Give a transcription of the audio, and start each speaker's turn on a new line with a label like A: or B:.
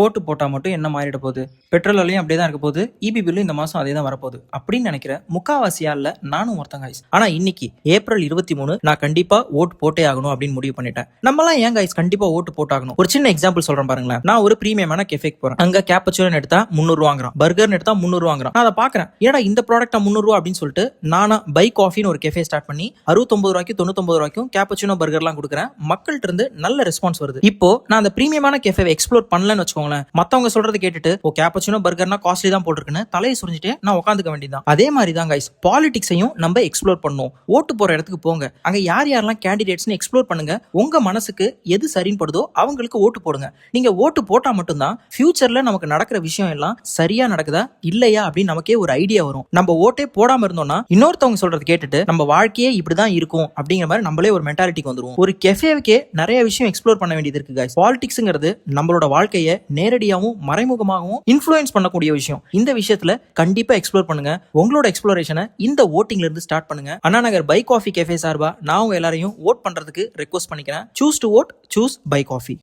A: ஓட்டு போட்டா மட்டும் என்ன மாறிட போகுது, பெட்ரோல் விலையும் அப்படியே தான் இருக்க போகுது, இபி பில்லும் இந்த மாசம் அதே தான் வரப்போகுது அப்படின்னு நினைக்கிற முக்காவாசியா இல்ல நானும் ஒருத்தன் கைஸ். ஆனா இன்னைக்கு ஏப்ரல் 23 நான் கண்டிப்பா ஓட்டு போட்டே ஆகணும் அப்படின்னு முடிவு பண்ணிட்டேன். நம்மலாம் ஏன் கைஸ் கண்டிப்பா ஓட்டு போட்டாகணும்? ஒரு சின்ன எக்ஸாம்பிள் சொல்றேன் பாருங்களேன். நான் ஒரு பிரீமியமான கெஃபேக்கு போறேன். அங்க கேப்பச்சினோ எடுத்தா 300 ரூபாங்கிறான், பர்கர் எடுத்தா 300 ரூபாங்கிறான். நான் அதை பாக்குறேன், ஏடா இந்த ப்ராடக்ட் 300 ரூபா அப்படின்னு சொல்லிட்டு நானா பை காஃபின்னு ஒரு கெஃபே ஸ்டார்ட் பண்ணி 69 ரூபாய்க்கு 99 ரூபாய்க்கும் கேப்பச்சினோ பர்கர்லாம் கொடுக்குறேன். மக்கள்கிட்ட இருந்து நல்ல ரெஸ்பான்ஸ் வருது. இப்போ நான் அந்த பிரீமியமான கெஃபே எக்ஸ்ப்ளோர் பண்ணலன்னு வச்சுக்கோங்களேன், மத்தவங்க சொல்றது கேட்டுட்டு ஓ கேப்பச்சினோ பர்கர்னா காஸ்ட்லி தான் போட்டுருக்குன்னு தலையை சுரிஞ்சிட்டு நான் உட்காந்துக்க வேண்டியதான். அதே மாதிரி தான் கைஸ் பாலிடிக்ஸையும் நம்ம எக்ஸ்ப்ளோர் பண்ணணும். ஓட்டு போற இடத்துக்கு போங்க, அங்க யார் யாரெல்லாம் கேண்டிடேட்ஸ்னு எக்ஸ்ப்ளோர் பண்ணுங்க. உங்க மனசுக்கு எது சரின்னு படுதோ அவங்களுக்கு ஓட்டு போடுங்க. நீங்க ஓட்டு போட்டா மட்டும்தான் ஃபியூச்சர்ல நமக்கு நடக்கிற விஷயம் எல்லாம் சரியா நடக்குதா இல்லையா அப்படின்னு நமக்கே ஒரு ஐடியா வரும். நம்ம ஓட்டே போடாம இருந்தோம்னா இன்னொருத்தவங்க சொல்றது கேட்டுட்டு நம்ம வாழ்க்கையே இப்படிதான் இருக்கும் அப்படிங்கிற மாதிரி நம்மளே ஒரு மென்டாலிட்டிக்கு வந்துருவோம். ஒரு கெஃபேவுக்கே நிறைய விஷயம் எக்ஸ்ப்ளோர் பண்ண வேண்டியது இருக்கு கைஸ். பாலிடிக்ஸ்ங்கிறது நம்மளோட வாழ்க்கையை நேரடியாகவும் மறைமுகமாகவும் இன்ஃப்ளூயன்ஸ் பண்ணக்கூடிய விஷயம். இந்த விஷயத்துல கண்டிப்பா எக்ஸ்ப்ளோர் பண்ணுங்க. உங்களோட எக்ஸ்ப்ளோரேஷனை இந்த ஓட்டிங்ல இருந்து ஸ்டார்ட் பண்ணுங்க. Anna Nagar by coffee cafe சார்பா நான் உங்க எல்லாரையும் ஓட் பண்றதுக்கு ரெக்வஸ்ட் பண்ணிக்கிறேன். Choose to vote, choose by coffee.